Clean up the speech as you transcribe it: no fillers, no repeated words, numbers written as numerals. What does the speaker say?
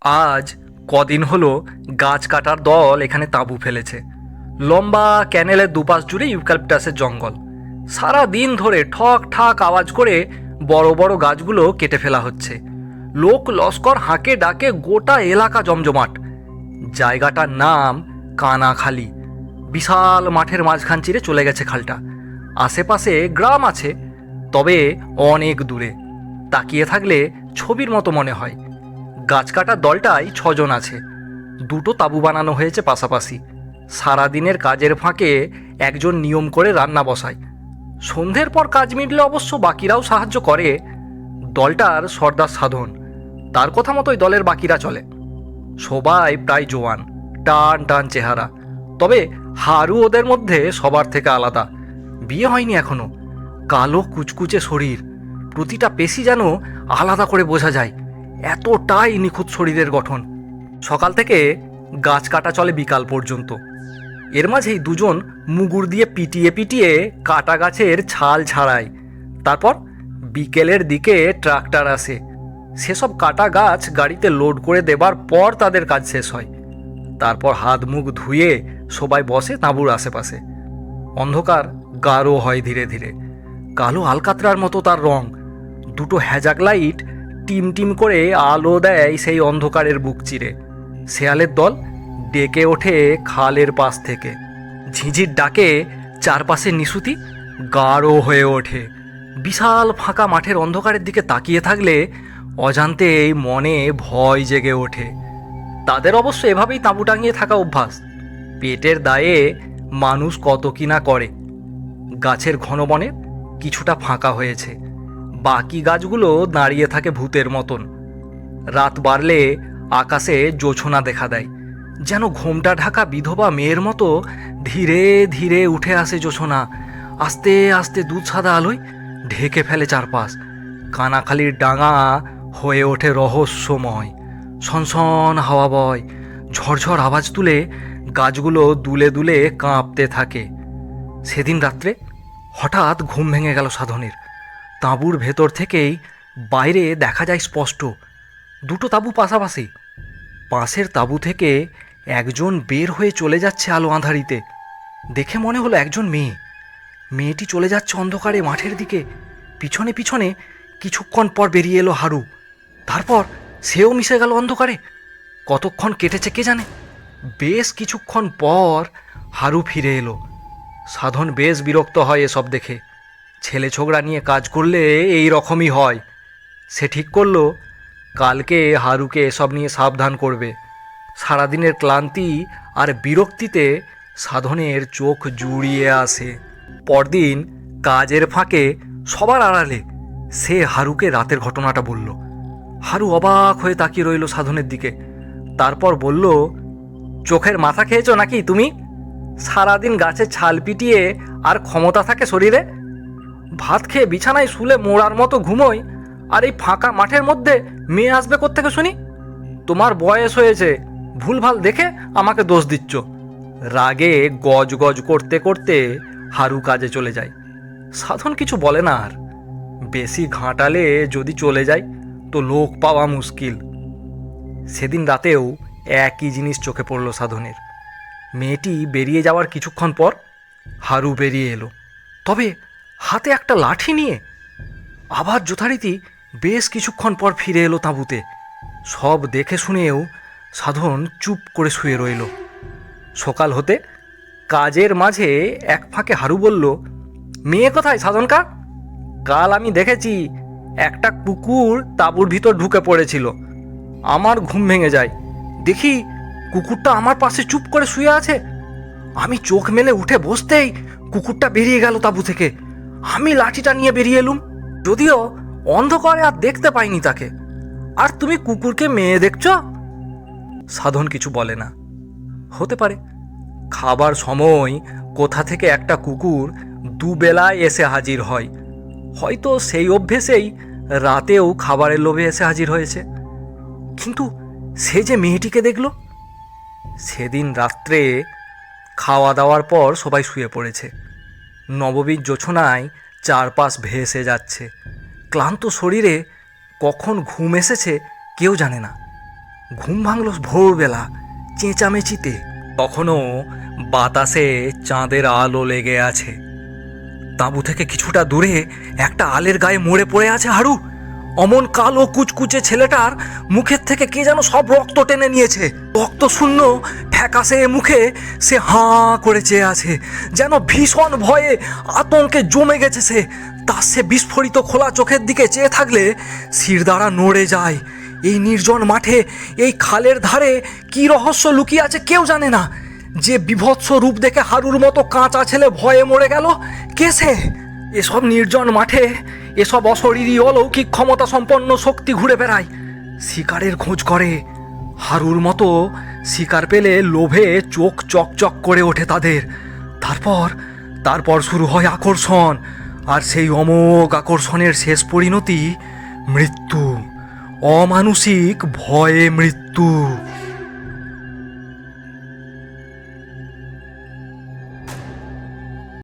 আজ কদিন হলো গাছ কাটার দল এখানে তাঁবু ফেলেছে। লম্বা ক্যানেলের দুপাশ জুড়ে ইউক্যালিপটাসের জঙ্গল। সারা দিন ধরে ঠক ঠাক আওয়াজ করে বড় বড় গাছগুলো কেটে ফেলা হচ্ছে। লোক লস্কর হাঁকে ডাকে, গোটা এলাকা জমজমাট। জায়গাটার নাম কানাখালি। বিশাল মাঠের মাঝখান চিরে চলে গেছে খালটা। আশেপাশে গ্রাম আছে, তবে অনেক দূরে। তাকিয়ে থাকলে ছবির মতো মনে হয়। গাছ কাটার দলটাই 6 জন আছে। দুটো তাঁবু বানানো হয়েছে পাশাপাশি। সারাদিনের কাজের ফাঁকে একজন নিয়ম করে রান্না বসায়। সন্ধ্যের পর কাজ মিটলে অবশ্য বাকিরাও সাহায্য করে। দলটার সর্দার সাধন, তার কথা মতোই দলের বাকিরা চলে। সবাই প্রায় জোয়ান, টান টান চেহারা। তবে হারু ওদের মধ্যে সবার থেকে আলাদা। বিয়ে হয়নি এখনো। কালো কুচকুচে শরীর, প্রতিটা পেশি যেন আলাদা করে বোঝা যায়, এতটাই নিখুঁত শরীরের গঠন। সকাল থেকে গাছ কাটা চলে বিকাল পর্যন্ত। এর মাঝেই দুজন মুগুর দিয়ে পিটিয়ে পিটিয়ে কাটা গাছের ছাল ছাড়ায়। তারপর বিকেলের দিকে ট্রাক্টর আসে। সেসব কাটা গাছ গাড়িতে লোড করে দেবার পর তাদের কাজ শেষ হয়। তারপর হাত মুখ ধুয়ে সবাই বসে তাঁবুর আশেপাশে। অন্ধকার গাঢ় হয় ধীরে ধীরে। কালো আলকাতরার মতো তার রং। দুটো হ্যাজাক লাইট টিম টিম করে আলো দেয় সেই অন্ধকারের বুক চিরে। শেয়ালের দল ডেকে ওঠে খালের পাশ থেকে। ঝিঁঝির ডাকে চারপাশে নিশুতি গাঢ় হয়ে ওঠে। বিশাল ফাঁকা মাঠের অন্ধকারের দিকে তাকিয়ে থাকলে অজান্তেই মনে ভয় জেগে ওঠে। তাদের অবশ্য এভাবেই তাঁবু টাঙিয়ে থাকা অভ্যাস। পেটের দায়ে মানুষ কত কি না করে। গাছের ঘন বনে কিছুটা ফাঁকা হয়েছে। বাকি গাছগুলো দাঁড়িয়ে থাকে ভূতের মতন। রাত বাড়লে আকাশে জোছনা দেখা দেয়। যেন ঘোমটা ঢাকা বিধবা মেয়ের মতো ধীরে ধীরে উঠে আসে জোছনা। আস্তে আস্তে দুধ সাদা আলোয় ঢেকে ফেলে চারপাশ। কানাখালির ডাঙা হয়ে ওঠে রহস্যময়। সনসন হাওয়া বয়, ঝরঝর আওয়াজ তুলে গাছগুলো দুলে দুলে কাঁপতে থাকে। সেদিন রাত্রে হঠাৎ ঘুম ভেঙে গেল সাধনের। তাঁবুর ভেতর থেকেই বাইরে দেখা যায় স্পষ্ট, দুটো তাঁবু পাশাপাশি। পাশের তাঁবু থেকে একজন বের হয়ে চলে যাচ্ছে আলো আঁধারিতে। দেখে মনে হলো একজন মেয়ে। মেয়েটি চলে যাচ্ছে অন্ধকারে মাঠের দিকে। পিছনে পিছনে কিছুক্ষণ পর বেরিয়ে এলো হারু। তারপর সেও মিশে গেল অন্ধকারে। কতক্ষণ কেটেছে কে জানে। বেশ কিছুক্ষণ পর হারু ফিরে এলো। সাধন বেশ বিরক্ত হয় এসব দেখে। ছেলে ছোকরা নিয়ে কাজ করলে এই রকমই হয়। সে ঠিক করলো কালকে হারুকে এসব নিয়ে সাবধান করবে। সারাদিনের ক্লান্তি আর বিরক্তিতে সাধনের চোখ জুড়িয়ে আসে। পরদিন কাজের ফাঁকে সবার আড়ালে সে হারুকে রাতের ঘটনাটা বলল। হারু অবাক হয়ে তাকিয়ে রইল সাধনের দিকে। তারপর বলল, চোখের মাথা খেয়েছো নাকি তুমি? সারাদিন গাছে ছাল পিটিয়ে আর ক্ষমতা থাকে শরীরে? ভাত খেয়ে বিছানায় শুলে মোড়ার মতো ঘুমোই, আর এই ফাঁকা মাঠের মধ্যে মেয়ে আসবে কোত্থেকে শুনি? তোমার বয়স হয়েছে, ভুলভাল দেখে আমাকে দোষ দিচ্ছ। রাগে গজ গজ করতে করতে হারু কাজে চলে যায়। সাধন কিছু বলে না আর। বেশি ঘাঁটালে যদি চলে যায় তো লোক পাওয়া মুশকিল। সেদিন রাতেও একই জিনিস চোখে পড়ল সাধনের। মেয়েটি বেরিয়ে যাওয়ার কিছুক্ষণ পর হারু বেরিয়ে এলো, তবে হাতে একটা লাঠি নিয়ে। আবার যথারীতি বেশ কিছুক্ষণ পর ফিরে এলো তাঁবুতে। সব দেখে শুনেও সাধন চুপ করে শুয়ে রইল। সকাল হতে কাজের মাঝে এক ফাঁকে হারু বলল, মেয়ে কোথায় সাধনকা? কাল আমি দেখেছি একটা কুকুর তাঁবুর ভিতর ঢুকে পড়েছিল। আমার ঘুম ভেঙে যায়, দেখি কুকুরটা আমার পাশে চুপ করে শুয়ে আছে। আমি চোখ মেলে উঠে বসতেই কুকুরটা বেরিয়ে গেল তাঁবু থেকে। আমি লাঠিটা নিয়ে বেরিয়ে এলুম, যদিও অন্ধকারে আর দেখতে পাইনি তাকে। আর তুমি কুকুরকে মেয়ে দেখছ? সাধন কিছু বলে না। হতে পারে খাবার সময় কোথা থেকে একটা কুকুর দুবেলায় এসে হাজির হয়। হয়তো সেই অভ্যেসেই রাতেও খাবারের লোভে এসে হাজির হয়েছে। কিন্তু সে যে মেয়েটিকে দেখল। সেদিন রাত্রে খাওয়া দাওয়ার পর সবাই শুয়ে পড়েছে। নববীর জোছনায় চারপাশ ভেসে যাচ্ছে। ক্লান্ত শরীরে কখন ঘুম এসেছে কেউ জানে না। ঘুম ভাঙল ভোরবেলা চেঁচামেচিতে। তখনও বাতাসে চাঁদের আলো লেগে আছে। তাঁবু থেকে কিছুটা দূরে একটা আলের গায়ে মরে পড়ে আছে হারু। অমন কালো কুচকুচে ছেলেটার মুখের থেকে কে যেন সব রক্ত টেনে নিয়েছে। রক্ত শূন্য ফ্যাকাশে মুখে সে হাঁ করে চেয়ে আছে, যেন ভীষণ ভয়ে আতঙ্কে জমে গেছে সে। তার সে বিস্ফোরিত খোলা চোখের দিকে চেয়ে থাকলে শিরদাঁড়া নড়ে যায়। এই নির্জন মাঠে, এই খালের ধারে কি রহস্য লুকিয়ে আছে কেউ জানে না। যে বিভৎস রূপ দেখে হারুর মতো কাঁচা ছেলে ভয়ে মরে গেল, কে সে? এসব নির্জন মাঠে এসব অশরীরী অলৌকিক ক্ষমতা সম্পন্ন শক্তি ঘুরে বেড়ায়, শিকারের খোঁজ করে। হারুর মতো শিকার পেলে লোভে চোখ চকচক করে ওঠে তাদের। তারপর শুরু হয় আকর্ষণ, আর সেই অমোঘ আকর্ষণের শেষ পরিণতি মৃত্যু, অমানুষিক ভয়ে মৃত্যু।